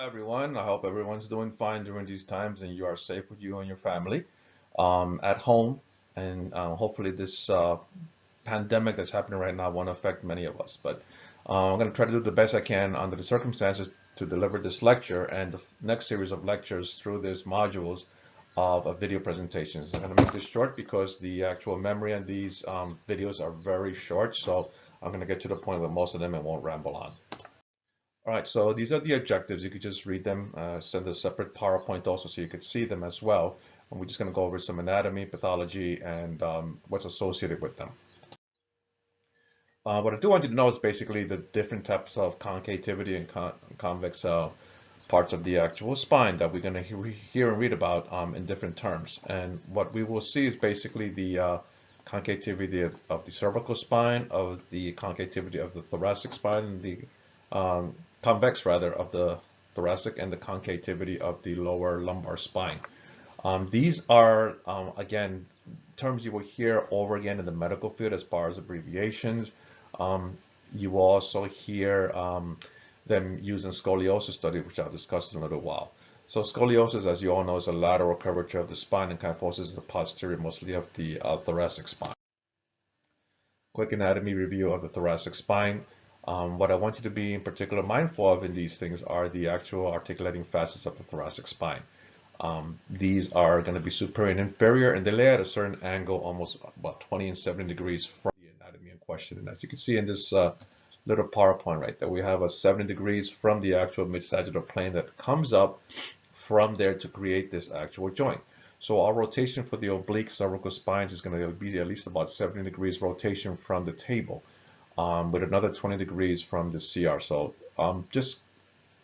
Hi everyone. I hope everyone's doing fine during these times and you are safe with you and your family at home. And hopefully this pandemic that's happening right now won't affect many of us. But I'm going to try to do the best I can under the circumstances to deliver this lecture and the next series of lectures through these modules of video presentations. I'm going to make this short because the actual memory on these videos are very short. So I'm going to get to the point with most of them and won't ramble on. All right, so these are the objectives. You could just read them, send a separate PowerPoint also so you could see them as well. And we're just going to go over some anatomy, pathology, and what's associated with them. What I do want you to know is basically the different types of concavity and convex parts of the actual spine that we're going to hear and read about in different terms. And what we will see is basically the concavity of the cervical spine, of the concavity of the thoracic spine, and the convex rather of the thoracic, and the concavity of the lower lumbar spine. These are again terms you will hear over again in the medical field as far as abbreviations. You will also hear them used in scoliosis study, which I'll discuss in a little while. So scoliosis, as you all know, is a lateral curvature of the spine, and kyphosis is the posterior mostly of the thoracic spine. Quick anatomy review of the thoracic spine. What I want you to be in particular mindful of in these things are the actual articulating facets of the thoracic spine. These are going to be superior and inferior, and they lay at a certain angle, almost about 20 and 70 degrees from the anatomy in question. And as you can see in this little PowerPoint right there, we have a 70 degrees from the actual mid-sagittal plane that comes up from there to create this actual joint. So our rotation for the oblique cervical spines is going to be at least about 70 degrees rotation from the table, with another 20 degrees from the CR. So just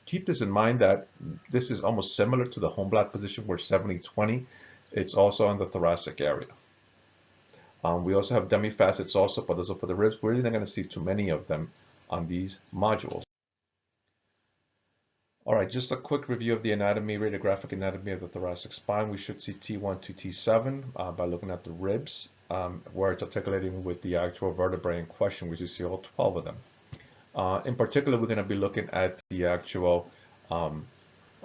keep this in mind that this is almost similar to the Homeblatt position where 70-20. It's also in the thoracic area. We also have demi-facets also, but those are for the ribs. We're really not going to see too many of them on these modules. All right, just a quick review of the anatomy, radiographic anatomy of the thoracic spine. We should see T1 to T7 by looking at the ribs, where it's articulating with the actual vertebrae in question, which you see all 12 of them. In particular, we're going to be looking at the actual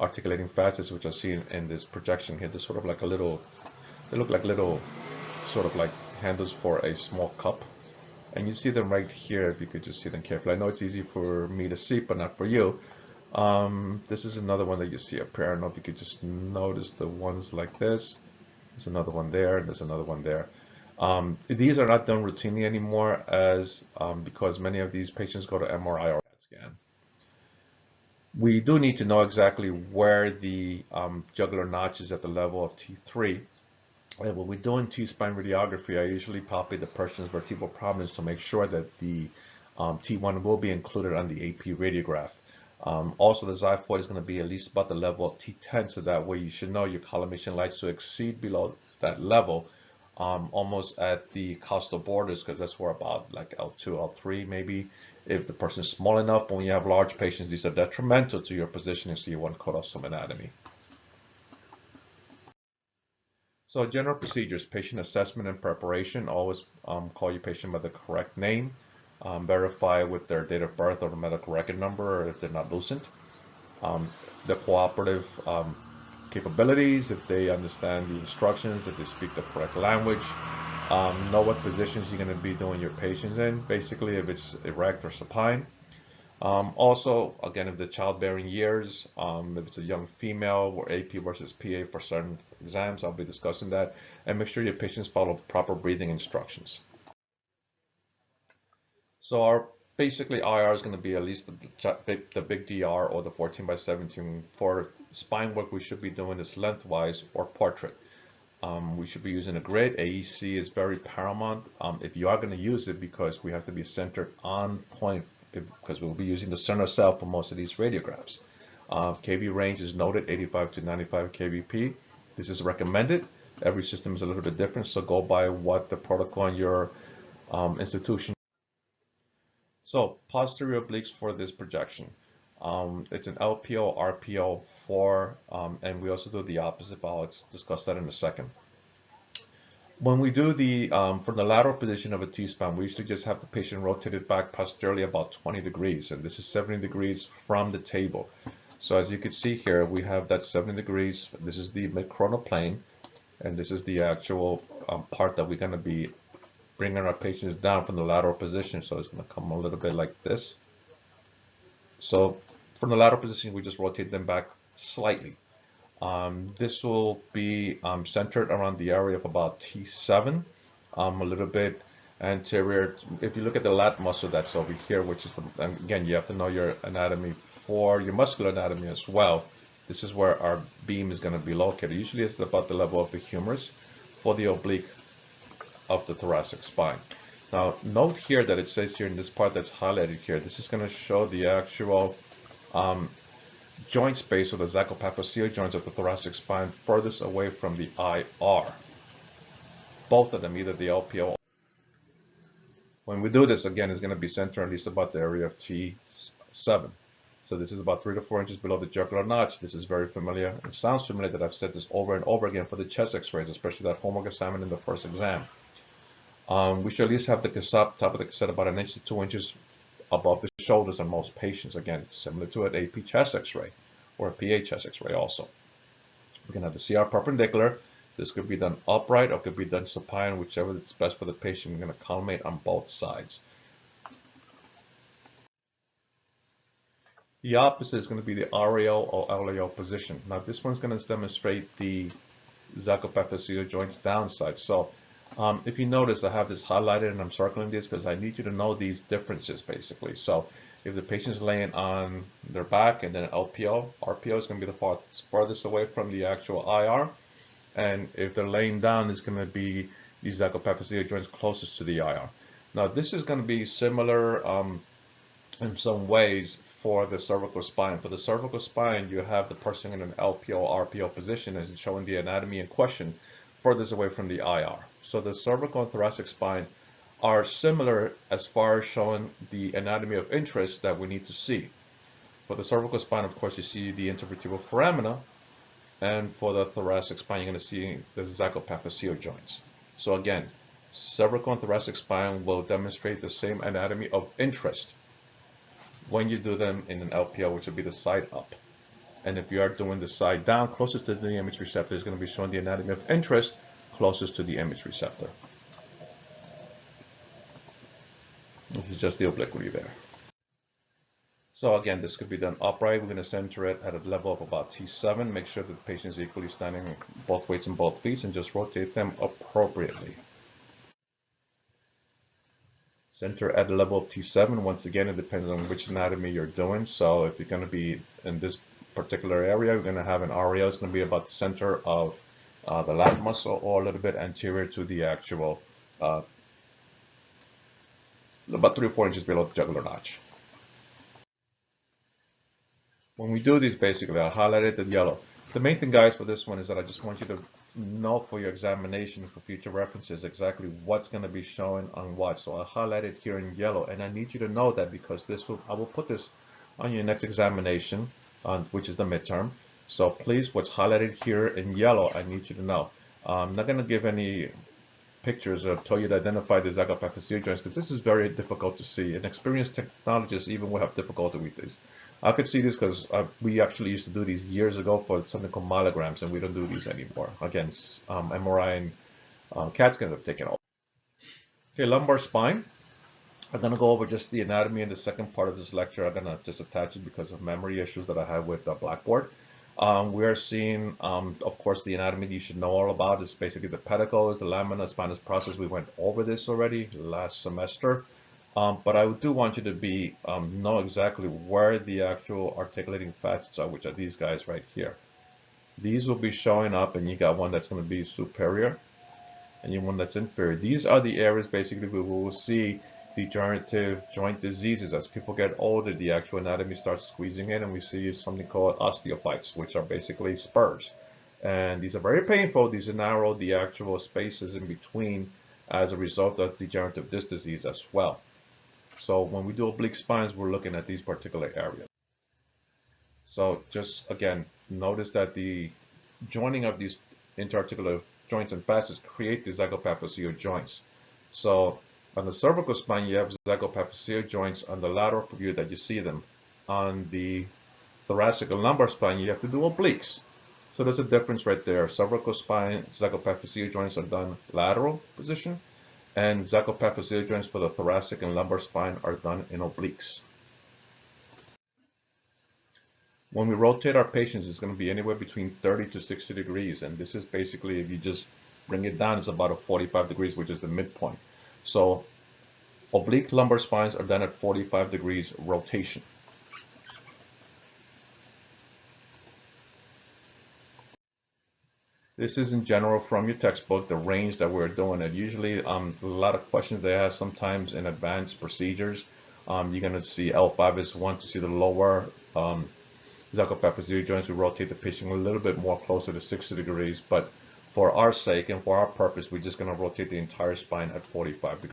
articulating facets, which are seen in this projection here. They're sort of like a little, they look like little sort of like handles for a small cup. And you see them right here if you could just see them carefully. I know it's easy for me to see, but not for you. This is another one that you see up here. I don't know if you could just notice the ones like this. There's another one there, and there's another one there. These are not done routinely anymore because many of these patients go to MRI or CAT scan. We do need to know exactly where the jugular notch is at the level of T3. And when we're doing T-spine radiography, I usually palpate the person's vertebral prominence to make sure that the T1 will be included on the AP radiograph. Also, the xiphoid is going to be at least about the level of T10, so that way you should know your collimation lights to exceed below that level, almost at the costal borders, because that's where about like L2, L3 maybe, if the person is small enough. But when you have large patients, these are detrimental to your positioning, so you want to cut off some anatomy. So general procedures, patient assessment and preparation. Always call your patient by the correct name. Verify with their date of birth or the medical record number, or if they're not lucent. The cooperative capabilities, if they understand the instructions, if they speak the correct language. Know what positions you're going to be doing your patients in, basically if it's erect or supine. Also, again, if the childbearing years, if it's a young female or AP versus PA for certain exams, I'll be discussing that. And make sure your patients follow proper breathing instructions. So our basically IR is going to be at least the big DR or the 14x17. For spine work, we should be doing this lengthwise or portrait. We should be using a grid. AEC is very paramount if you are going to use it, because we have to be centered on point, because we'll be using the center cell for most of these radiographs. kV range is noted, 85 to 95 kVp. This is recommended. Every system is a little bit different, so go by what the protocol in your institution. So posterior obliques for this projection. It's an LPO, RPO 4, and we also do the opposite, but I'll discuss that in a second. When we do the, for the lateral position of a T-spine, we usually just have the patient rotated back posteriorly about 20 degrees, and this is 70 degrees from the table. So as you can see here, we have that 70 degrees. This is the mid-coronal plane, and this is the actual part that we're going to be bringing our patients down from the lateral position. So it's going to come a little bit like this. So from the lateral position, we just rotate them back slightly. This will be centered around the area of about T7, a little bit anterior. If you look at the lat muscle that's over here, which is and again, you have to know your anatomy for your muscular anatomy as well. This is where our beam is going to be located. Usually it's about the level of the humerus for the oblique of the thoracic spine. Now note here that it says here in this part that's highlighted here, this is going to show the actual joint space, or the zacopaphoceal joints of the thoracic spine furthest away from the IR. Both of them, either the LPO. When we do this, again, it's going to be centered at least about the area of T7. So this is about 3 to 4 inches below the jugular notch. This is very familiar. It sounds familiar that I've said this over and over again for the chest x-rays, especially that homework assignment in the first exam. We should at least have the top of the cassette about 1 inch to 2 inches above the shoulders on most patients. Again, similar to an AP chest x-ray or a PA chest x-ray also. We can have the CR perpendicular. This could be done upright or could be done supine, whichever is best for the patient. We're going to culminate on both sides. The opposite is going to be the RAO or LAO position. Now this one's going to demonstrate the zacopaphoceal joints downside. So if you notice, I have this highlighted and I'm circling this because I need you to know these differences basically. So if the patient's laying on their back and then LPO, RPO is going to be the farthest away from the actual IR. And if they're laying down, it's going to be these zacopaphoceal joints closest to the IR. Now this is going to be similar in some ways for the cervical spine. For the cervical spine, you have the person in an LPO, RPO position as showing the anatomy in question furthest away from the IR. So the cervical and thoracic spine are similar as far as showing the anatomy of interest that we need to see. For the cervical spine, of course, you see the intervertebral foramina, and for the thoracic spine, you're going to see the zacopaphoceal joints. So again, cervical and thoracic spine will demonstrate the same anatomy of interest when you do them in an LPO, which would be the side up. And if you are doing the side down, closest to the image receptor, is going to be showing the anatomy of interest closest to the image receptor. This is just the obliquity there. So again, this could be done upright. We're going to center it at a level of about T7. Make sure that the patient is equally standing both weights in both feet and just rotate them appropriately. Center at a level of T7. Once again, it depends on which anatomy you're doing. So if you're going to be in this particular area, you're going to have an RAO. It's going to be about the center of the lat muscle or a little bit anterior to the actual, about 3 or 4 inches below the jugular notch. When we do these, basically, I highlighted the yellow. The main thing, guys, for this one is that I just want you to know for your examination, for future references, exactly what's going to be showing on what. So I highlighted here in yellow, and I need you to know that because I will put this on your next examination, which is the midterm. So please, what's highlighted here in yellow, I need you to know. I'm not going to give any pictures or tell you to identify the zacopaphoceal joints because this is very difficult to see. And experienced technologists even will have difficulty with this. I could see this because we actually used to do these years ago for something called myelograms, and we don't do these anymore. Again, MRI and CAT scans have taken over. Okay, lumbar spine. I'm going to go over just the anatomy in the second part of this lecture. I'm going to just attach it because of memory issues that I have with Blackboard. We are seeing, of course, the anatomy you should know all about is basically the pedicles, the lamina, spinous process. We went over this already last semester. But I do want you to know exactly where the actual articulating facets are, which are these guys right here. These will be showing up, and you got one that's going to be superior, and you one that's inferior. These are the areas basically we will see degenerative joint diseases. As people get older, the actual anatomy starts squeezing in, and we see something called osteophytes, which are basically spurs. And these are very painful. These narrow the actual spaces in between as a result of degenerative disc disease as well. So when we do oblique spines, we're looking at these particular areas. So just again, notice that the joining of these interarticular joints and facets create the zacopaphoceal joints. So on the cervical spine, you have zacopaphoceal joints on the lateral view that you see them. On the thoracic and lumbar spine, you have to do obliques. So there's a difference right there. Cervical spine, zacropaphyseal joints are done lateral position, and zacropaphyseal joints for the thoracic and lumbar spine are done in obliques. When we rotate our patients, it's going to be anywhere between 30 to 60 degrees, and this is basically, if you just bring it down, it's about a 45 degrees, which is the midpoint. So oblique lumbar spines are done at 45 degrees rotation. This is in general from your textbook, the range that we're doing it. Usually, a lot of questions they ask sometimes in advanced procedures. You're going to see L5 is 1 to see the lower zacropaphyseal joints. We rotate the patient a little bit more closer to 60 degrees, but for our sake and for our purpose, we're just going to rotate the entire spine at 45 degrees.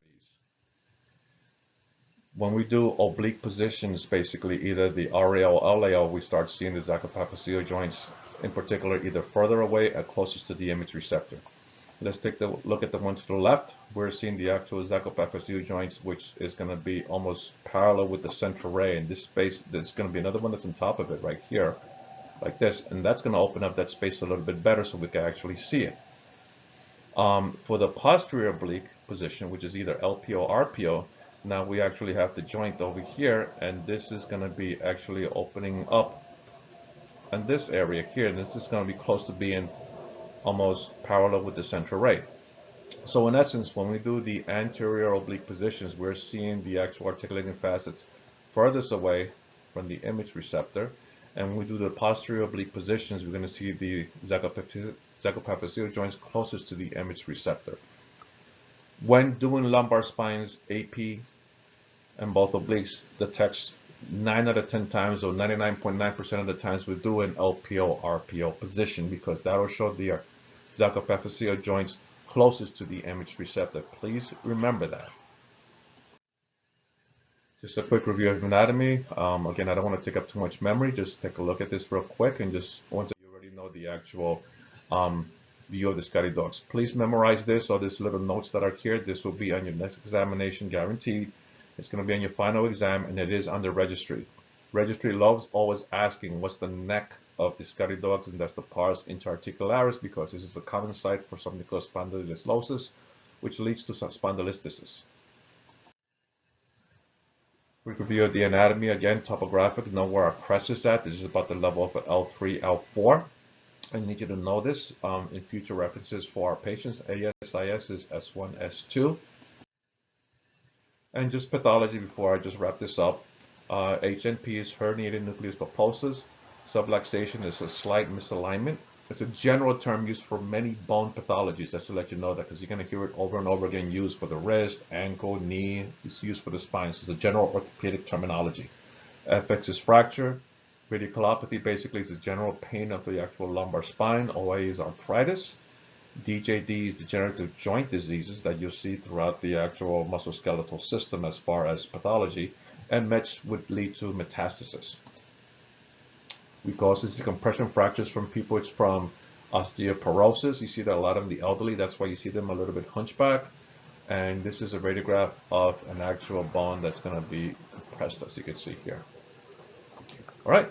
When we do oblique positions, basically either the RAO or LAO, we start seeing the zacropaphyseal joints in particular either further away or closest to the image receptor. Let's take a look at the one to the left. We're seeing the actual zacropaphyseal joints, which is going to be almost parallel with the central ray. In this space, there's going to be another one that's on top of it right here, like this, and that's going to open up that space a little bit better so we can actually see it. For the posterior oblique position, which is either LPO or RPO, now we actually have the joint over here, and this is going to be actually opening up in this area here, and this is going to be close to being almost parallel with the central ray. So in essence, when we do the anterior oblique positions, we're seeing the actual articulating facets furthest away from the image receptor, and when we do the posterior oblique positions, we're going to see the zacropaphyseal joints closest to the image receptor. When doing lumbar spines, AP, and both obliques, the text 9 out of 10 times, or 99.9% of the times, we do an LPO RPO position because that will show the zacropaphyseal joints closest to the image receptor. Please remember that. Just a quick review of anatomy. Again, I don't want to take up too much memory. Just take a look at this real quick, and just once you already know the actual view of the Scotty dogs. Please memorize this, or these little notes that are here. This will be on your next examination, guaranteed. It's going to be on your final exam, and it is under registry. Registry loves always asking what's the neck of the Scotty dogs, and that's the pars interarticularis, because this is a common site for something called spondylolisthesis, which leads to spondylolisthesis. Quick review of the anatomy again, topographic. Know where our crest is at. This is about the level of L3, L4. I need you to know this in future references for our patients. ASIS is S1, S2. And just pathology before I just wrap this up. HNP is herniated nucleus pulposus. Subluxation is a slight misalignment. It's a general term used for many bone pathologies. Just to let you know that, because you're going to hear it over and over again used for the wrist, ankle, knee. It's used for the spine. So it's a general orthopedic terminology. FX is fracture. Radiculopathy basically is the general pain of the actual lumbar spine. OA is arthritis. DJD is degenerative joint diseases that you'll see throughout the actual musculoskeletal system as far as pathology, and METs would lead to metastasis. We cause this compression fractures from people. It's from osteoporosis. You see that a lot of the elderly, that's why you see them a little bit hunchback. And this is a radiograph of an actual bone that's going to be compressed, as you can see here. All right.